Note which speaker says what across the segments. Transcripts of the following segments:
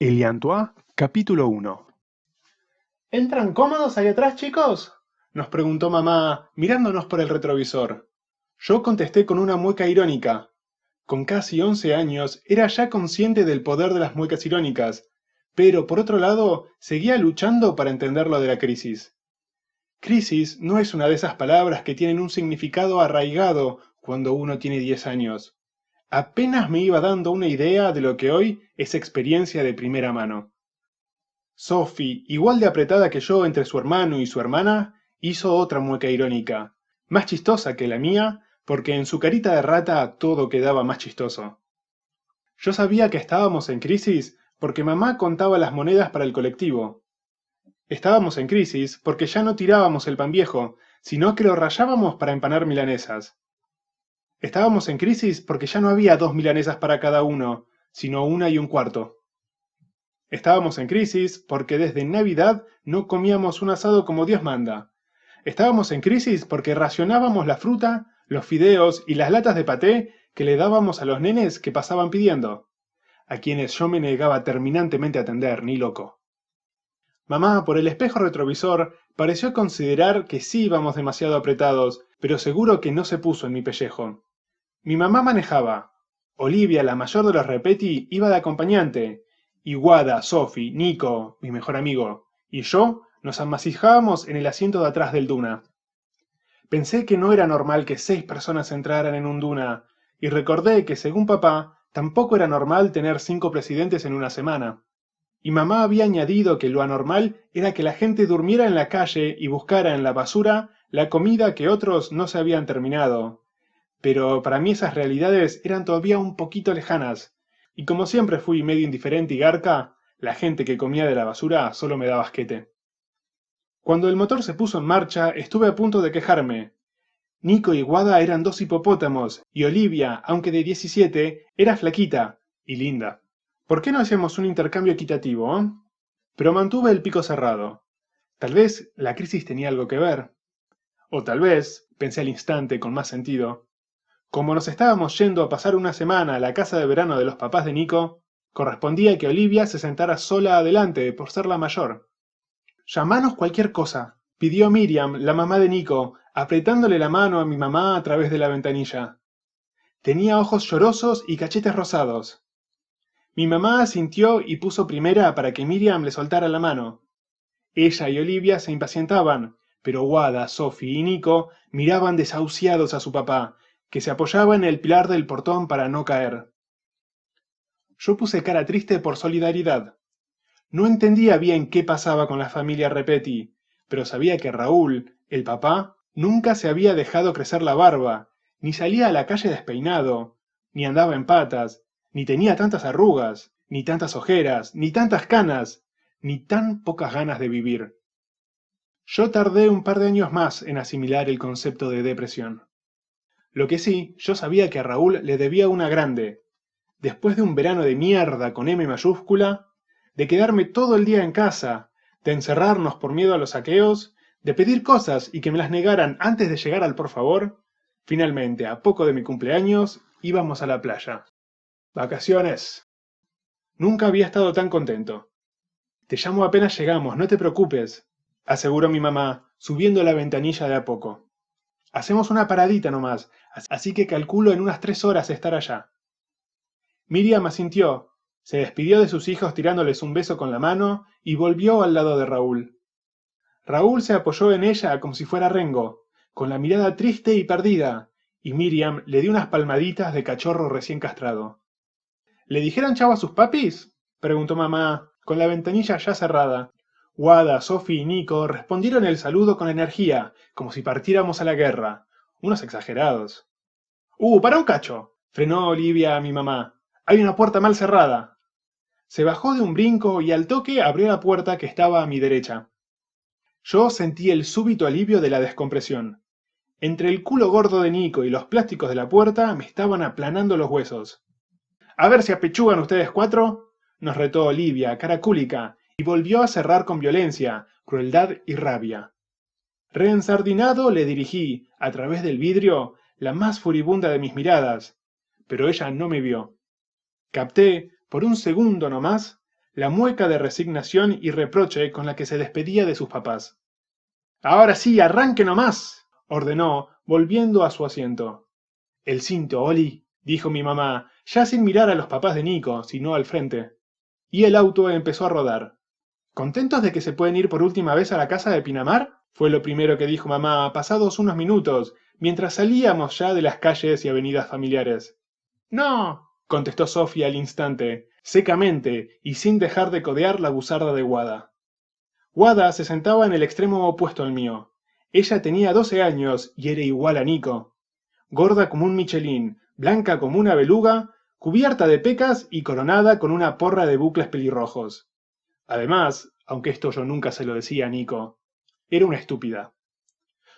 Speaker 1: Eliantois, capítulo 1. ¿Entran cómodos ahí atrás, chicos? Nos preguntó mamá, mirándonos por el retrovisor. Yo contesté con una mueca irónica. Con casi 11 años, era ya consciente del poder de las muecas irónicas, pero por otro lado, seguía luchando para entender lo de la crisis. Crisis no es una de esas palabras que tienen un significado arraigado cuando uno tiene 10 años. Apenas me iba dando una idea de lo que hoy es experiencia de primera mano. Sophie, igual de apretada que yo entre su hermano y su hermana, hizo otra mueca irónica, más chistosa que la mía, porque en su carita de rata todo quedaba más chistoso. Yo sabía que estábamos en crisis porque mamá contaba las monedas para el colectivo. Estábamos en crisis porque ya no tirábamos el pan viejo, sino que lo rayábamos para empanar milanesas. Estábamos en crisis porque ya no había 2 milanesas para cada uno, sino 1 1/4. Estábamos en crisis porque desde Navidad no comíamos un asado como Dios manda. Estábamos en crisis porque racionábamos la fruta, los fideos y las latas de paté que le dábamos a los nenes que pasaban pidiendo, a quienes yo me negaba terminantemente a atender, ni loco. Mamá, por el espejo retrovisor, pareció considerar que sí íbamos demasiado apretados, pero seguro que no se puso en mi pellejo. Mi mamá manejaba. Olivia, la mayor de los Repetti, iba de acompañante. Y Wada, Sophie, Nico, mi mejor amigo, y yo nos amasijábamos en el asiento de atrás del Duna. Pensé que no era normal que 6 personas entraran en un Duna, y recordé que según papá, tampoco era normal tener 5 presidentes en una semana. Y mamá había añadido que lo anormal era que la gente durmiera en la calle y buscara en la basura la comida que otros no se habían terminado, pero para mí esas realidades eran todavía un poquito lejanas, y como siempre fui medio indiferente y garca, la gente que comía de la basura solo me daba asquete. Cuando el motor se puso en marcha, estuve a punto de quejarme. Nico y Wada eran 2 hipopótamos, y Olivia, aunque de 17, era flaquita y linda. ¿Por qué no hacíamos un intercambio equitativo, Pero mantuve el pico cerrado. Tal vez la crisis tenía algo que ver. O tal vez, pensé al instante con más sentido, como nos estábamos yendo a pasar una semana a la casa de verano de los papás de Nico, correspondía que Olivia se sentara sola adelante por ser la mayor. Llamanos cualquier cosa, pidió Miriam, la mamá de Nico, apretándole la mano a mi mamá a través de la ventanilla. Tenía ojos llorosos y cachetes rosados. Mi mamá asintió y puso primera para que Miriam le soltara la mano. Ella y Olivia se impacientaban, pero Wada, Sophie y Nico miraban desahuciados a su papá, que se apoyaba en el pilar del portón para no caer. Yo puse cara triste por solidaridad. No entendía bien qué pasaba con la familia Repetti, pero sabía que Raúl, el papá, nunca se había dejado crecer la barba, ni salía a la calle despeinado, ni andaba en patas, ni tenía tantas arrugas, ni tantas ojeras, ni tantas canas, ni tan pocas ganas de vivir. Yo tardé un par de años más en asimilar el concepto de depresión. Lo que sí, yo sabía que a Raúl le debía una grande. Después de un verano de mierda con M mayúscula, de quedarme todo el día en casa, de encerrarnos por miedo a los saqueos, de pedir cosas y que me las negaran antes de llegar al por favor, finalmente, a poco de mi cumpleaños, íbamos a la playa. Vacaciones. Nunca había estado tan contento. Te llamo apenas llegamos, no te preocupes, aseguró mi mamá, subiendo la ventanilla de a poco. Hacemos una paradita nomás, así que calculo en unas 3 horas estar allá. Miriam asintió, se despidió de sus hijos tirándoles un beso con la mano y volvió al lado de Raúl. Raúl se apoyó en ella como si fuera Rengo, con la mirada triste y perdida, y Miriam le dio unas palmaditas de cachorro recién castrado. ¿Le dijeron chau a sus papis?, preguntó mamá, con la ventanilla ya cerrada. Wada, Sophie y Nico respondieron el saludo con energía, como si partiéramos a la guerra. Unos exagerados. ¡Para un cacho! Frenó Olivia a mi mamá. Hay una puerta mal cerrada. Se bajó de un brinco y al toque abrió la puerta que estaba a mi derecha. Yo sentí el súbito alivio de la descompresión. Entre el culo gordo de Nico y los plásticos de la puerta me estaban aplanando los huesos. A ver si apechugan ustedes 4, nos retó Olivia, caracúlica, y volvió a cerrar con violencia, crueldad y rabia. Reensardinado le dirigí, a través del vidrio, la más furibunda de mis miradas, pero ella no me vio. Capté, por un segundo no más, la mueca de resignación y reproche con la que se despedía de sus papás. «Ahora sí, arranque nomás», ordenó, volviendo a su asiento. «El cinto, Oli», dijo mi mamá, ya sin mirar a los papás de Nico, sino al frente. Y el auto empezó a rodar. «¿Contentos de que se pueden ir por última vez a la casa de Pinamar?», fue lo primero que dijo mamá, pasados unos minutos, mientras salíamos ya de las calles y avenidas familiares. «No», contestó Sofía al instante, secamente y sin dejar de codear la buzarda de Wada. Wada se sentaba en el extremo opuesto al mío. Ella tenía 12 años y era igual a Nico. Gorda como un Michelin, blanca como una beluga, cubierta de pecas y coronada con una porra de bucles pelirrojos. Además, aunque esto yo nunca se lo decía a Nico, era una estúpida.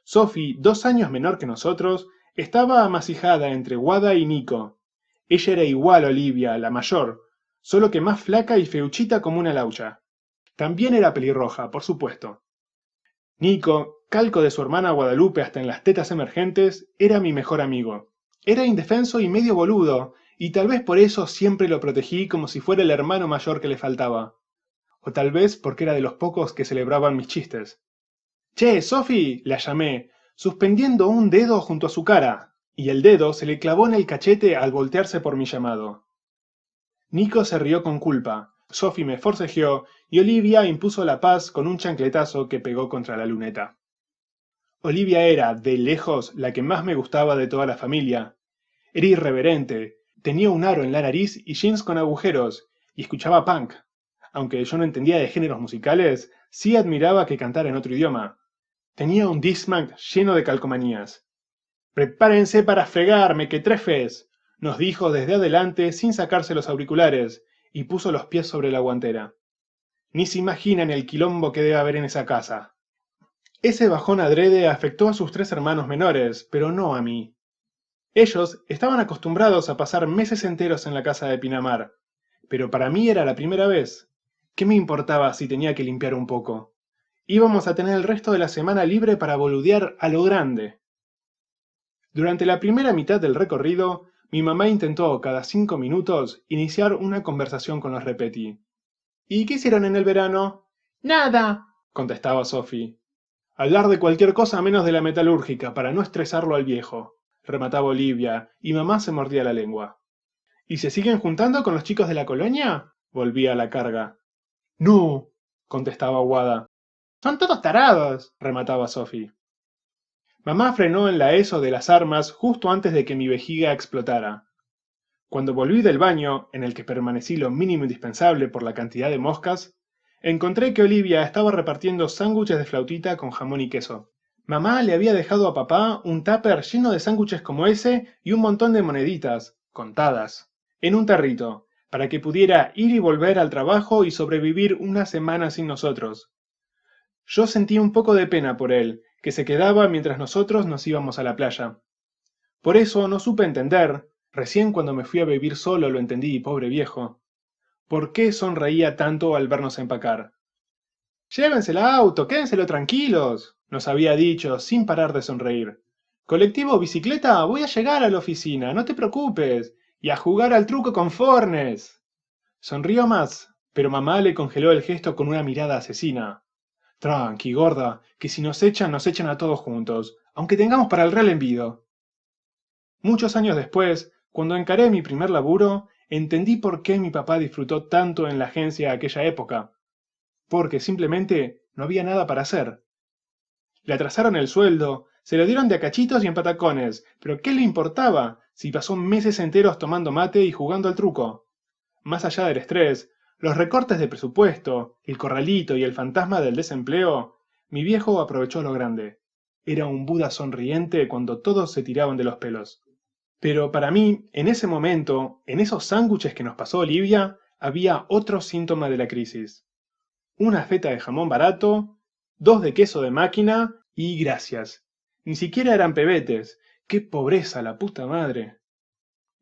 Speaker 1: Sophie, 2 años menor que nosotros, estaba amasijada entre Wada y Nico. Ella era igual a Olivia, la mayor, solo que más flaca y feuchita como una laucha. También era pelirroja, por supuesto. Nico, calco de su hermana Guadalupe hasta en las tetas emergentes, era mi mejor amigo. Era indefenso y medio boludo, y tal vez por eso siempre lo protegí como si fuera el hermano mayor que le faltaba. O tal vez porque era de los pocos que celebraban mis chistes. «Che, Sophie», la llamé, suspendiendo un dedo junto a su cara, y el dedo se le clavó en el cachete al voltearse por mi llamado. Nico se rió con culpa, Sophie me forcejeó, y Olivia impuso la paz con un chancletazo que pegó contra la luneta. Olivia era, de lejos, la que más me gustaba de toda la familia. Era irreverente, tenía un aro en la nariz y jeans con agujeros, y escuchaba punk. Aunque yo no entendía de géneros musicales, sí admiraba que cantara en otro idioma. Tenía un Discman lleno de calcomanías. «Prepárense para fregarme, que trefes», nos dijo desde adelante sin sacarse los auriculares, y puso los pies sobre la guantera. Ni se imaginan el quilombo que debe haber en esa casa. Ese bajón adrede afectó a sus 3 hermanos menores, pero no a mí. Ellos estaban acostumbrados a pasar meses enteros en la casa de Pinamar, pero para mí era la primera vez. ¿Qué me importaba si tenía que limpiar un poco? Íbamos a tener el resto de la semana libre para boludear a lo grande. Durante la primera mitad del recorrido, mi mamá intentó cada 5 minutos iniciar una conversación con los Repetti. «¿Y qué hicieron en el verano?» «Nada», contestaba Sophie. «Hablar de cualquier cosa menos de la metalúrgica para no estresarlo al viejo», remataba Olivia, y mamá se mordía la lengua. «¿Y se siguen juntando con los chicos de la colonia?», volvía a la carga. «No», contestaba Wada. «Son todos tarados», remataba Sophie. Mamá frenó en la ESO de las armas justo antes de que mi vejiga explotara. Cuando volví del baño, en el que permanecí lo mínimo indispensable por la cantidad de moscas, encontré que Olivia estaba repartiendo sándwiches de flautita con jamón y queso. Mamá le había dejado a papá un tupper lleno de sándwiches como ese y un montón de moneditas, contadas, en un tarrito, para que pudiera ir y volver al trabajo y sobrevivir una semana sin nosotros. Yo sentí un poco de pena por él, que se quedaba mientras nosotros nos íbamos a la playa. Por eso no supe entender, recién cuando me fui a vivir solo lo entendí, pobre viejo, por qué sonreía tanto al vernos empacar. «Llévense el auto, quédenselo tranquilos», nos había dicho, sin parar de sonreír. «Colectivo o bicicleta, voy a llegar a la oficina, no te preocupes, y a jugar al truco con Fornes». Sonrió más, pero mamá le congeló el gesto con una mirada asesina. «Tranqui, gorda, que si nos echan a todos juntos, aunque tengamos para el Real Envido». Muchos años después, cuando encaré mi primer laburo, entendí por qué mi papá disfrutó tanto en la agencia aquella época. Porque simplemente no había nada para hacer. Le atrasaron el sueldo, se lo dieron de a cachitos y en patacones, pero ¿qué le importaba si pasó meses enteros tomando mate y jugando al truco? Más allá del estrés, los recortes de presupuesto, el corralito y el fantasma del desempleo, mi viejo aprovechó lo grande. Era un Buda sonriente cuando todos se tiraban de los pelos. Pero para mí, en ese momento, en esos sándwiches que nos pasó Olivia, había otro síntoma de la crisis. Una feta de jamón barato, 2 de queso de máquina y gracias. Ni siquiera eran pebetes. ¡Qué pobreza, la puta madre!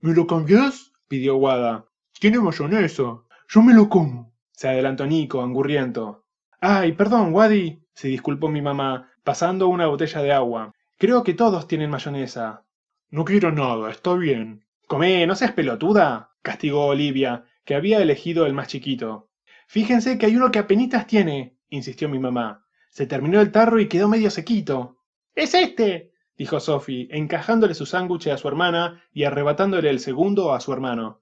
Speaker 1: «¿Me lo cambiás?», pidió Wada. «Tiene mayonesa. Yo me lo como», se adelantó Nico, angurriento. «Ay, perdón, Wadi», se disculpó mi mamá, pasando una botella de agua. «Creo que todos tienen mayonesa». «No quiero nada, está bien». «Comé, no seas pelotuda», castigó Olivia, que había elegido el más chiquito. Fíjense que hay uno que apenitas tiene, insistió mi mamá. Se terminó el tarro y quedó medio sequito. ¡Es este!, dijo Sophie, encajándole su sándwich a su hermana y arrebatándole el segundo a su hermano.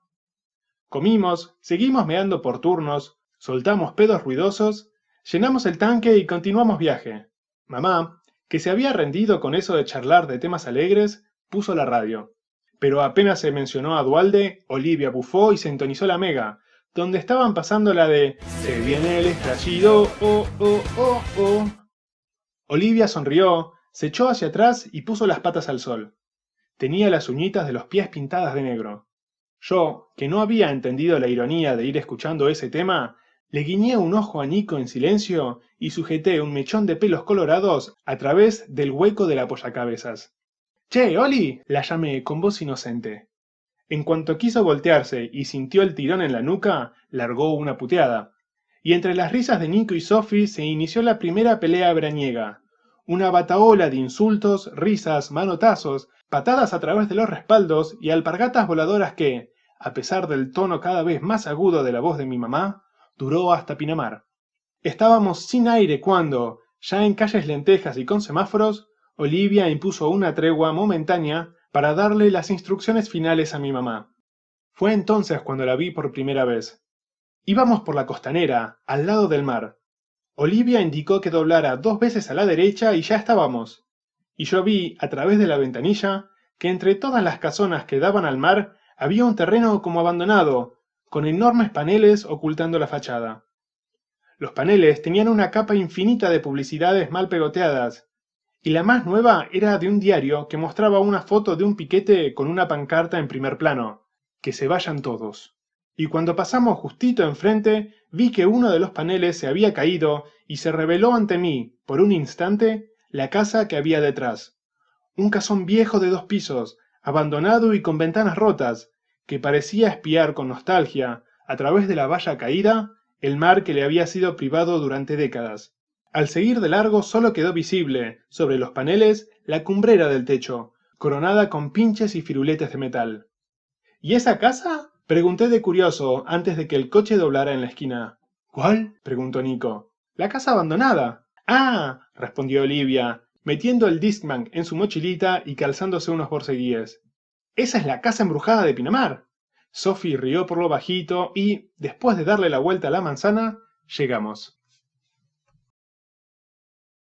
Speaker 1: Comimos, seguimos meando por turnos, soltamos pedos ruidosos, llenamos el tanque y continuamos viaje. Mamá, que se había rendido con eso de charlar de temas alegres, puso la radio. Pero apenas se mencionó a Dualde, Olivia bufó y sintonizó la Mega, donde estaban pasando la de "Se viene el estallido, oh, oh, oh, oh". Olivia sonrió, se echó hacia atrás y puso las patas al sol. Tenía las uñitas de los pies pintadas de negro. Yo, que no había entendido la ironía de ir escuchando ese tema, le guiñé un ojo a Nico en silencio y sujeté un mechón de pelos colorados a través del hueco del apoyacabezas. ¡Che, Oli!, la llamé con voz inocente. En cuanto quiso voltearse y sintió el tirón en la nuca, largó una puteada. Y entre las risas de Nico y Sophie se inició la primera pelea veraniega. Una batahola de insultos, risas, manotazos, patadas a través de los respaldos y alpargatas voladoras que, a pesar del tono cada vez más agudo de la voz de mi mamá, duró hasta Pinamar. Estábamos sin aire cuando, ya en calles lentejas y con semáforos, Olivia impuso una tregua momentánea para darle las instrucciones finales a mi mamá. Fue entonces cuando la vi por primera vez. Íbamos por la costanera, al lado del mar. Olivia indicó que doblara 2 veces a la derecha y ya estábamos. Y yo vi, a través de la ventanilla, que entre todas las casonas que daban al mar había un terreno como abandonado, con enormes paneles ocultando la fachada. Los paneles tenían una capa infinita de publicidades mal pegoteadas, y la más nueva era de un diario que mostraba una foto de un piquete con una pancarta en primer plano: "Que se vayan todos". Y cuando pasamos justito enfrente, vi que uno de los paneles se había caído y se reveló ante mí, por un instante, la casa que había detrás. Un casón viejo de 2 pisos, abandonado y con ventanas rotas, que parecía espiar con nostalgia, a través de la valla caída, el mar que le había sido privado durante décadas. Al seguir de largo solo quedó visible, sobre los paneles, la cumbrera del techo, coronada con pinches y firuletes de metal. ¿Y esa casa?, pregunté de curioso antes de que el coche doblara en la esquina. ¿Cuál?, preguntó Nico. La casa abandonada. Ah, respondió Olivia, metiendo el Discman en su mochilita y calzándose unos borceguíes. Esa es la casa embrujada de Pinamar. Sophie rió por lo bajito y, después de darle la vuelta a la manzana, llegamos.